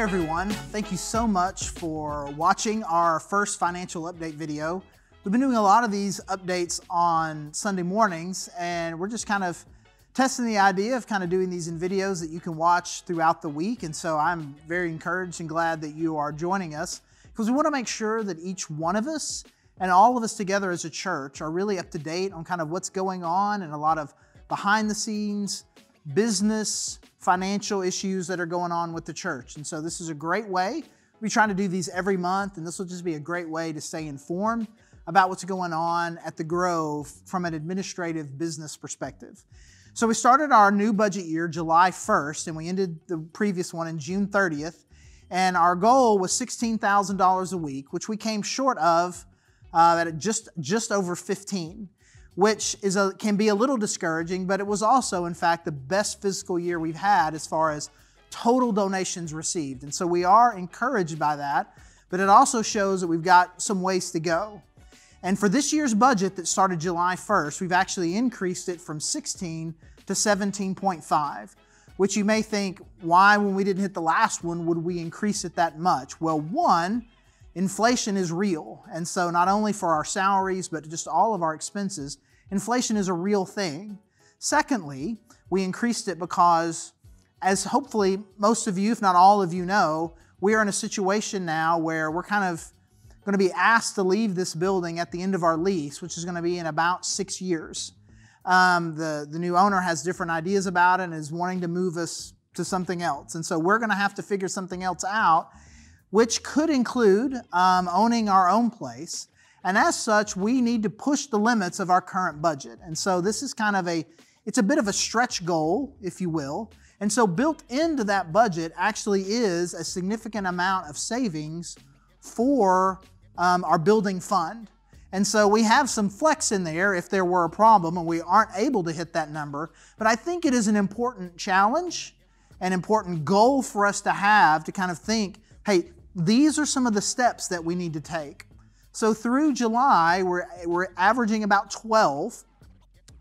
everyone. Thank you so much for watching our first financial update video. We've been doing a lot of these updates on Sunday mornings, and we're just kind of testing the idea of kind of doing these in videos that you can watch throughout the week. And so I'm very encouraged and glad that you are joining us, because we want to make sure that each one of us and all of us together as a church are really up to date on kind of what's going on and a lot of behind the scenes business, financial issues that are going on with the church. And so this is a great way. We're trying to do these every month, and this will just be a great way to stay informed about what's going on at the Grove from an administrative business perspective. So we started our new budget year July 1st, and we ended the previous one in June 30th. And our goal was $16,000 a week, which we came short of at just over 15. Which can be a little discouraging, but it was also, in fact, the best fiscal year we've had as far as total donations received. And so we are encouraged by that, but it also shows that we've got some ways to go. And for this year's budget that started July 1st, we've actually increased it from 16 to 17.5, which you may think, why, when we didn't hit the last one, would we increase it that much? Well, one, inflation is real. And so not only for our salaries, but just all of our expenses, inflation is a real thing. Secondly, we increased it because, as hopefully most of you, if not all of you know, we are in a situation now where we're kind of going to be asked to leave this building at the end of our lease, which is going to be in about 6 years. The new owner has different ideas about it and is wanting to move us to something else. And so we're going to have to figure something else out, which could include owning our own place. And as such, we need to push the limits of our current budget. And so this is kind of it's a bit of a stretch goal, if you will. And so built into that budget actually is a significant amount of savings for our building fund. And so we have some flex in there if there were a problem and we aren't able to hit that number. But I think it is an important challenge, an important goal for us to have to kind of think, hey, these are some of the steps that we need to take. So through July, we're averaging about 12,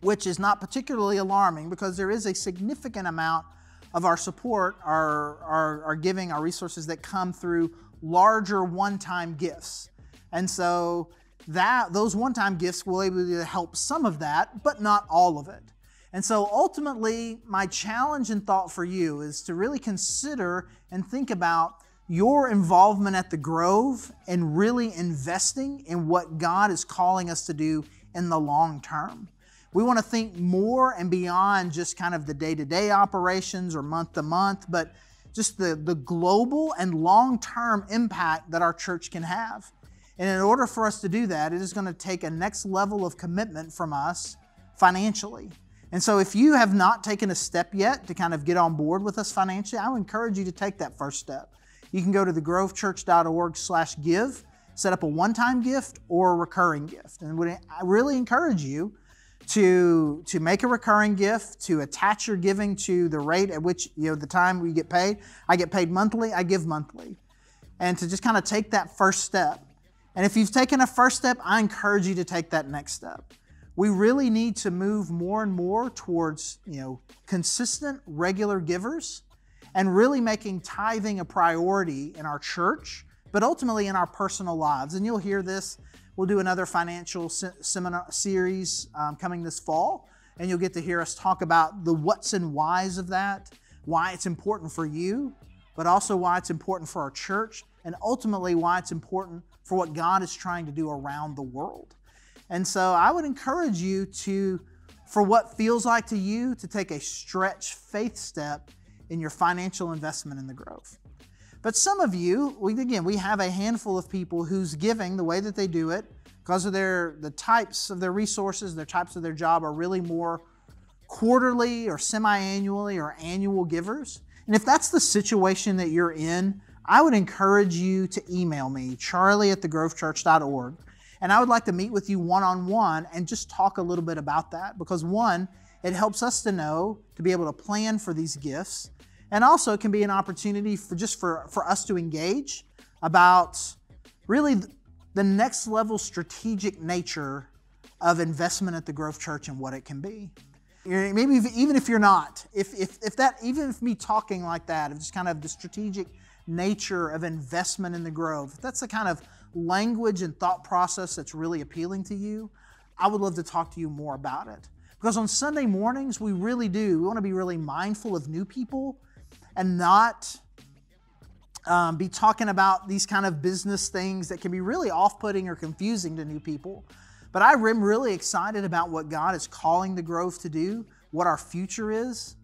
which is not particularly alarming because there is a significant amount of our support, our giving, our resources that come through larger one-time gifts. And so those one-time gifts will be able to help some of that, but not all of it. And so ultimately, my challenge and thought for you is to really consider and think about your involvement at the Grove and really investing in what God is calling us to do in the long term. We want to think more and beyond just kind of the day-to-day operations or month-to-month, but just the global and long-term impact that our church can have. And in order for us to do that, it is going to take a next level of commitment from us financially. And so if you have not taken a step yet to kind of get on board with us financially, I would encourage you to take that first step. You can go to thegrovechurch.org/give, set up a one-time gift or a recurring gift. And I really encourage you to make a recurring gift, to attach your giving to the rate at which, the time we get paid. I get paid monthly, I give monthly. And to just kind of take that first step. And if you've taken a first step, I encourage you to take that next step. We really need to move more and more towards, consistent, regular givers, and really making tithing a priority in our church, but ultimately in our personal lives. And you'll hear this. We'll do another financial seminar series coming this fall, and you'll get to hear us talk about the what's and whys of that, why it's important for you, but also why it's important for our church, and ultimately why it's important for what God is trying to do around the world. And so I would encourage you for what feels like to you, to take a stretch faith step in your financial investment in the Grove. But some of you, we have a handful of people whose giving, the way that they do it, because of the types of their resources, their types of their job, are really more quarterly or semi-annually or annual givers. And if that's the situation that you're in, I would encourage you to email me, charlie@thegrovechurch.org. And I would like to meet with you one-on-one and just talk a little bit about that. Because one, it helps us to know, to be able to plan for these gifts. And also it can be an opportunity for us to engage about really the next level strategic nature of investment at the Grove Church and what it can be. Maybe even if you're not, even if me talking like that, of just kind of the strategic nature of investment in the Grove, if that's the kind of language and thought process that's really appealing to you, I would love to talk to you more about it. Because on Sunday mornings, we want to be really mindful of new people and not be talking about these kind of business things that can be really off-putting or confusing to new people. But I am really excited about what God is calling the Grove to do, what our future is.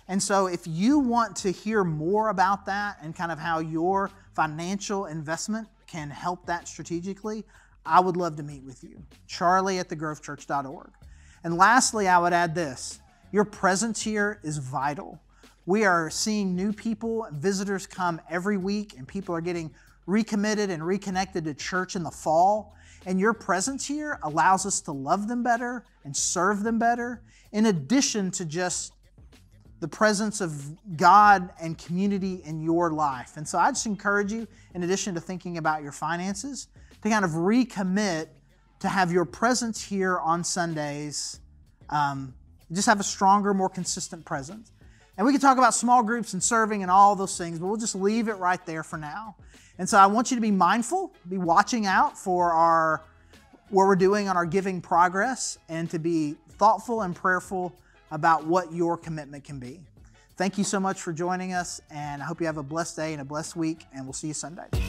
And so if you want to hear more about that and kind of how your financial investment can help that strategically, I would love to meet with you. Charlie@thegrovechurch.org. And lastly, I would add this. Your presence here is vital. We are seeing new people and visitors come every week, and people are getting recommitted and reconnected to church in the fall. And your presence here allows us to love them better and serve them better, in addition to just the presence of God and community in your life. And so I just encourage you, in addition to thinking about your finances, to kind of recommit to have your presence here on Sundays, just have a stronger, more consistent presence. And we can talk about small groups and serving and all those things, but we'll just leave it right there for now. And so I want you to be mindful, be watching out for what we're doing on our giving progress, and to be thoughtful and prayerful about what your commitment can be. Thank you so much for joining us, and I hope you have a blessed day and a blessed week, and we'll see you Sunday.